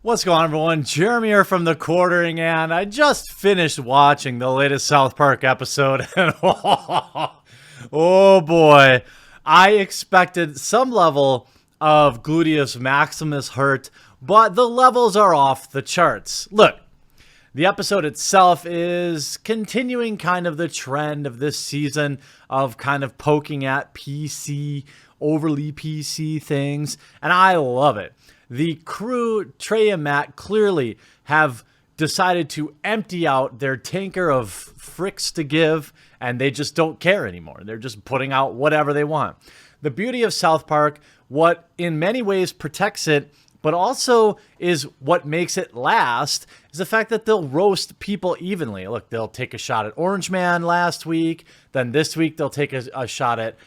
What's going on, everyone? Jeremy here from The Quartering, and I just finished watching the latest South Park episode, and oh boy, I expected some level of gluteus maximus hurt, but the levels are off the charts. Look, the episode itself is continuing kind of the trend of this season of kind of poking at PC, overly PC things, and I love it. The crew, Trey and Matt, clearly have decided to empty out their tanker of fricks to give, and they just don't care anymore. They're just putting out whatever they want. The beauty of South Park, what in many ways protects it, but also is what makes it last, is the fact that they'll roast people evenly. Look, they'll take a shot at Orange Man last week. Then this week, they'll take a shot at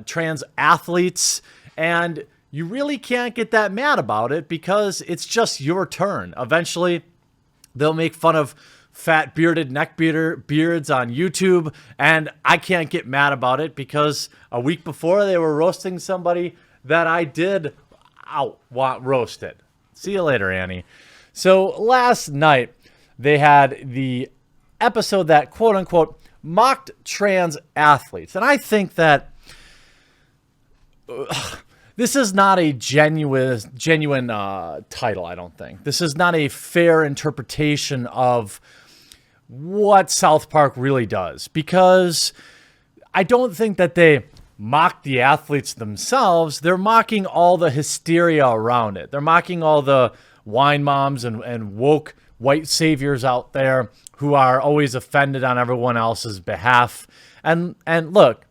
trans athletes. And you really can't get that mad about it because it's just your turn. Eventually, they'll make fun of fat bearded beards on YouTube, and I can't get mad about it because a week before they were roasting somebody that I did want roasted. See you later, Annie. So last night, they had the episode that quote-unquote mocked trans athletes, and I think that this is not a genuine title, I don't think. This is not a fair interpretation of what South Park really does, because I don't think that they mock the athletes themselves. They're mocking all the hysteria around it. They're mocking all the wine moms and woke white saviors out there who are always offended on everyone else's behalf. And look,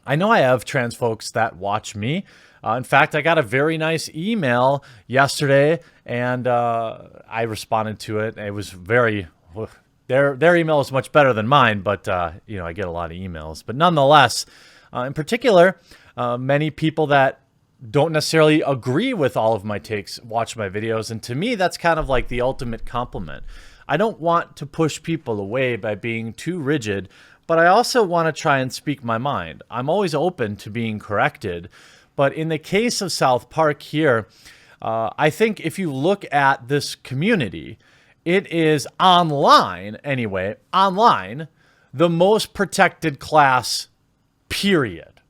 I know I have trans folks that watch me. In fact, I got a very nice email yesterday, and I responded to it. It was very their email is much better than mine, but I get a lot of emails. But nonetheless, in particular, many people that don't necessarily agree with all of my takes watch my videos, and to me, that's kind of like the ultimate compliment. I don't want to push people away by being too rigid, but I also want to try and speak my mind. I'm always open to being corrected. But in the case of South Park here, I think if you look at this community, it is online, the most protected class, period.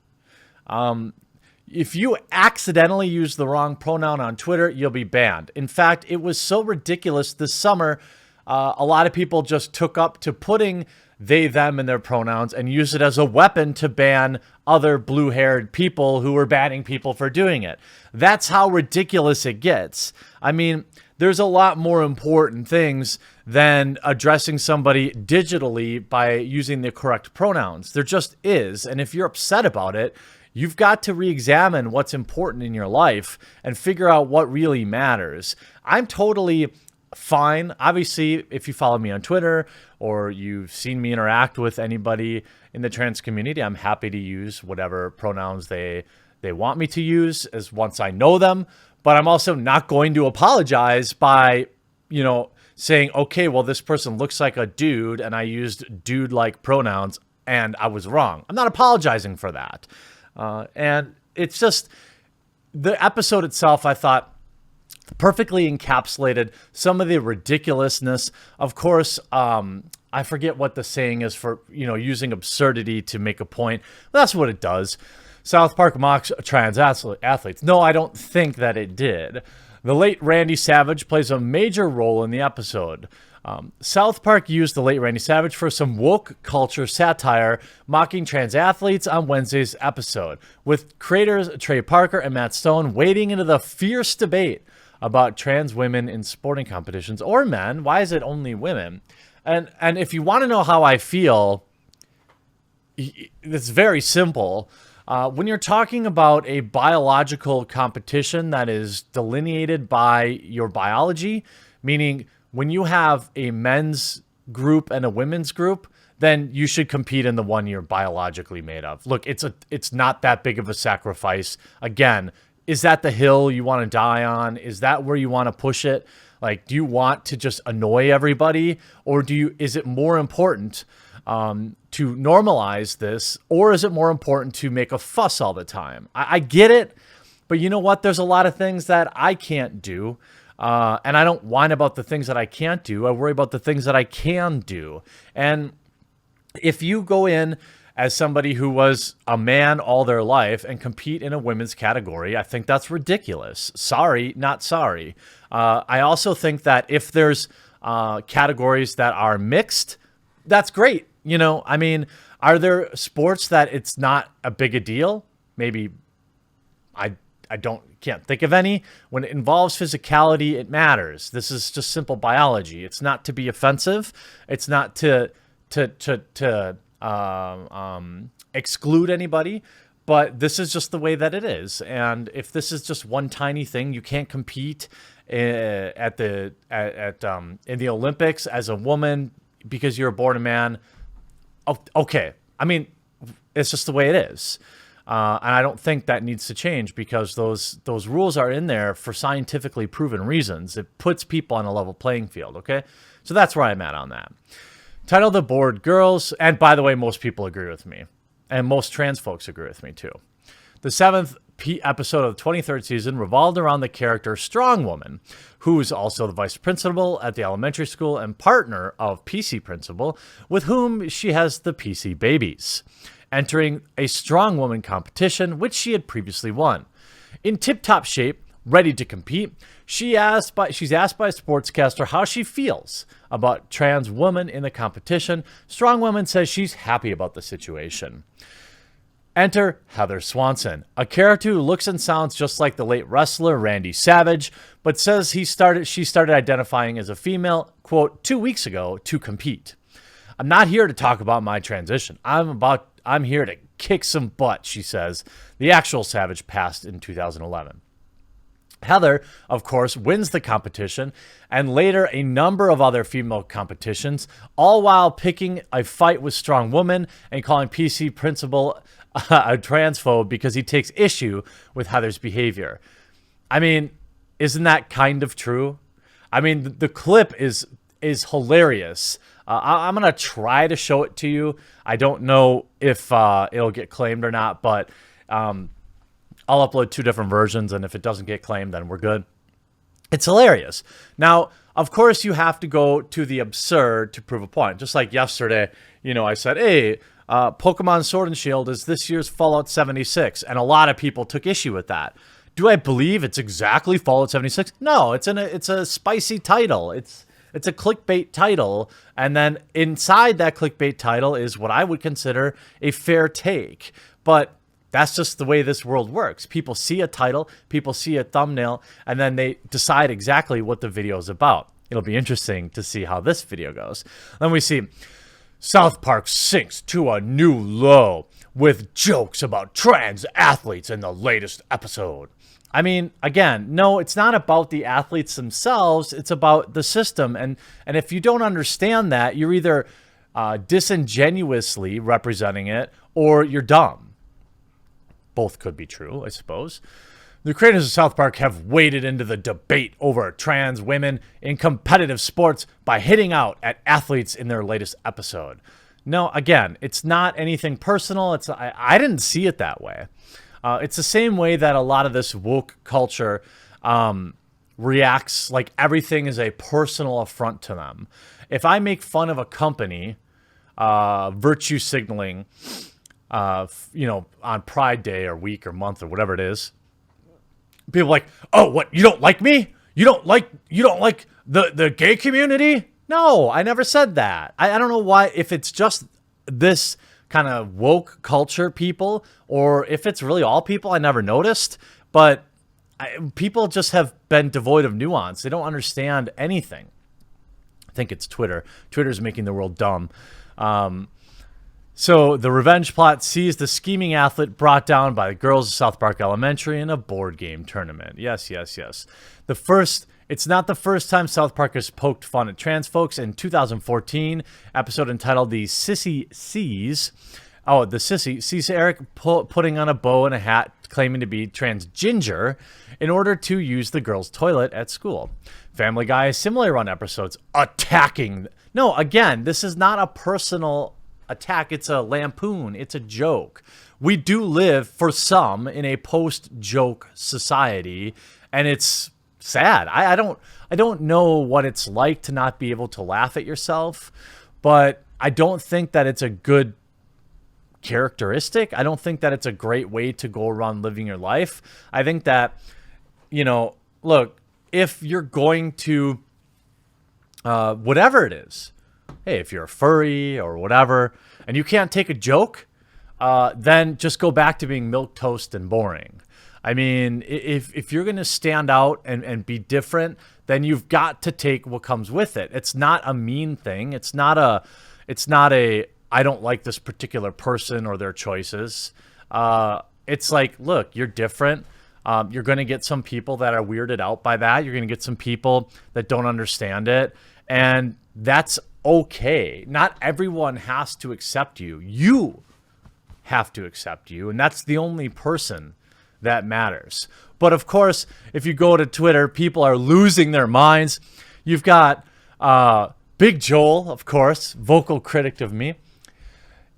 If you accidentally use the wrong pronoun on Twitter, you'll be banned. In fact, it was so ridiculous this summer, a lot of people just took up to putting they, them in their pronouns and use it as a weapon to ban other blue-haired people who were banning people for doing it. That's how ridiculous it gets. I mean, there's a lot more important things than addressing somebody digitally by using the correct pronouns. There just is. And if you're upset about it, you've got to re-examine what's important in your life and figure out what really matters. I'm totally fine. Obviously, if you follow me on Twitter or you've seen me interact with anybody in the trans community, I'm happy to use whatever pronouns they want me to use as once I know them. But I'm also not going to apologize by, saying, okay, well, this person looks like a dude and I used dude-like pronouns and I was wrong. I'm not apologizing for that. And it's just the episode itself, I thought, perfectly encapsulated some of the ridiculousness. Of course, I forget what the saying is for, using absurdity to make a point. That's what it does. South Park mocks trans athletes. No, I don't think that it did. The late Randy Savage plays a major role in the episode. South Park used the late Randy Savage for some woke culture satire, mocking trans athletes on Wednesday's episode, with creators Trey Parker and Matt Stone wading into the fierce debate about trans women in sporting competitions, or men. Why is it only women? And if you want to know how I feel, it's very simple. When you're talking about a biological competition that is delineated by your biology, meaning when you have a men's group and a women's group, then you should compete in the one you're biologically made of. Look, it's not that big of a sacrifice. Again, is that the hill you want to die on? Is that where you want to push it? Like, do you want to just annoy everybody? Or is it more important to normalize this? Or is it more important to make a fuss all the time? I get it, but you know what? There's a lot of things that I can't do. And I don't whine about the things that I can't do. I worry about the things that I can do. And if you go in as somebody who was a man all their life and compete in a women's category, I think that's ridiculous. Sorry, not sorry. I also think that if there's categories that are mixed, that's great. You know, I mean, are there sports that it's not a big a deal? Maybe I can't think of any. When it involves physicality, it matters. This is just simple biology. It's not to be offensive. It's not to exclude anybody, but this is just the way that it is. And if this is just one tiny thing, you can't compete in the Olympics as a woman because you're born a man. Okay, I mean, it's just the way it is. And I don't think that needs to change because those rules are in there for scientifically proven reasons. It puts people on a level playing field, okay? So that's where I'm at on that. Title The Bored Girls, and by the way, most people agree with me, and most trans folks agree with me too. The seventh episode of the 23rd season revolved around the character Strong Woman, who is also the vice principal at the elementary school and partner of PC Principal, with whom she has the PC babies, entering a Strong Woman competition, which she had previously won. In tip-top shape, ready to compete, she's asked by a sportscaster how she feels about trans women in the competition. Strong Woman says she's happy about the situation. Enter Heather Swanson, a character who looks and sounds just like the late wrestler Randy Savage, but says she started identifying as a female, quote, 2 weeks ago to compete. I'm not here to talk about my transition. I'm here to kick some butt, she says. The actual Savage passed in 2011. Heather, of course, wins the competition and later a number of other female competitions, all while picking a fight with Strong Woman and calling PC Principal a transphobe because he takes issue with Heather's behavior. I mean, isn't that kind of true? I mean, the clip is hilarious. I'm going to try to show it to you. I don't know if it'll get claimed or not, but I'll upload 2 different versions, and if it doesn't get claimed, then we're good. It's hilarious. Now, of course, you have to go to the absurd to prove a point. Just like yesterday, you know, I said, hey, Pokemon Sword and Shield is this year's Fallout 76, and a lot of people took issue with that. Do I believe it's exactly Fallout 76? No, it's a spicy title. It's a clickbait title, and then inside that clickbait title is what I would consider a fair take. But that's just the way this world works. People see a title, people see a thumbnail, and then they decide exactly what the video is about. It'll be interesting to see how this video goes. Then we see Southpark sinks to a new low with jokes about trans athletes in the latest episode. I mean, again, no, it's not about the athletes themselves. It's about the system. And if you don't understand that, you're either disingenuously representing it or you're dumb. Both could be true, I suppose. The creators of South Park have waded into the debate over trans women in competitive sports by hitting out at athletes in their latest episode. No, again, it's not anything personal. I didn't see it that way. It's the same way that a lot of this woke culture reacts like everything is a personal affront to them. If I make fun of a company virtue signaling, you know, on Pride Day or week or month or whatever it is, people are like, oh, what, you don't like me? You don't like the gay community? No, I never said that. I don't know why, if it's just this kind of woke culture people or if it's really all people, I never noticed. But people just have been devoid of nuance. They don't understand anything. I think it's Twitter. Twitter's making the world dumb. So the revenge plot sees the scheming athlete brought down by the girls of South Park Elementary in a board game tournament. Yes, yes, yes. It's not the first time South Park has poked fun at trans folks. In 2014, episode entitled The Sissy Sees. Oh, the Sissy sees Eric putting on a bow and a hat claiming to be transgender in order to use the girls' toilet at school. Family Guy has similarly run episodes attacking. No, again, this is not a personal attack. It's a lampoon. It's a joke. We do live, for some, in a post-joke society, and it's sad. I don't know what it's like to not be able to laugh at yourself, but I don't think that it's a good characteristic. I don't think that it's a great way to go around living your life. I think that, look, if you're going to, whatever it is, hey, if you're a furry or whatever, and you can't take a joke, then just go back to being milquetoast and boring. I mean, if you're going to stand out and be different, then you've got to take what comes with it. It's not a mean thing. It's not a I don't like this particular person or their choices. It's like, look, you're different. You're going to get some people that are weirded out by that. You're going to get some people that don't understand it. And that's okay. Not everyone has to accept you. You have to accept you. And that's the only person that matters. But of course, if you go to Twitter, people are losing their minds. You've got Big Joel, of course, vocal critic of me.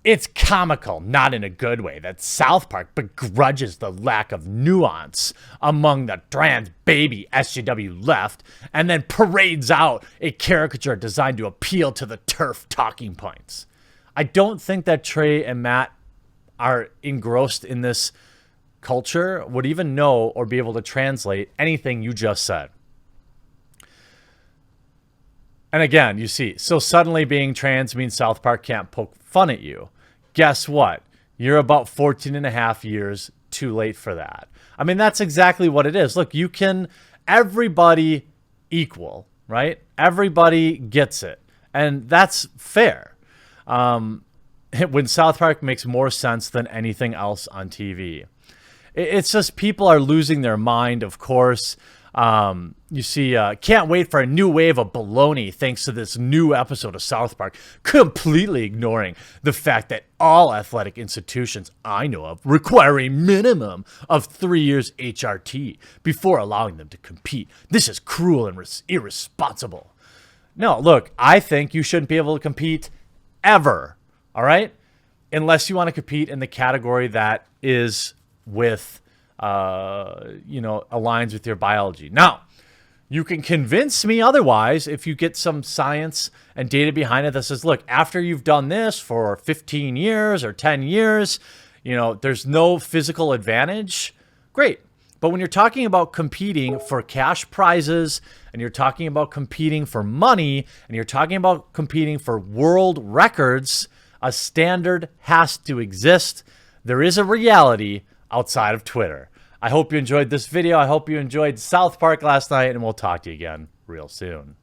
It's comical, not in a good way, that Southpark begrudges the lack of nuance among the trans baby SJW left and then parades out a caricature designed to appeal to the TERF talking points. I don't think that Trey and Matt are engrossed in this culture, would even know or be able to translate anything you just said. And again, you see, so suddenly being trans means Southpark can't poke fun at you. Guess what? You're about 14 and a half years too late for that. I mean, that's exactly what it is. Look, everybody equal, right? Everybody gets it. And that's fair. When Southpark makes more sense than anything else on TV. It's just people are losing their mind, of course. You see, can't wait for a new wave of baloney thanks to this new episode of Southpark, completely ignoring the fact that all athletic institutions I know of require a minimum of 3 years HRT before allowing them to compete. This is cruel and irresponsible. No, look, I think you shouldn't be able to compete ever, all right? Unless you want to compete in the category that is with aligns with your biology. Now, you can convince me otherwise if you get some science and data behind it that says, look, after you've done this for 15 years or 10 years, there's no physical advantage. Great. But when you're talking about competing for cash prizes and you're talking about competing for money and you're talking about competing for world records, a standard has to exist. There is a reality outside of Twitter. I hope you enjoyed this video. I hope you enjoyed Southpark last night, and we'll talk to you again real soon.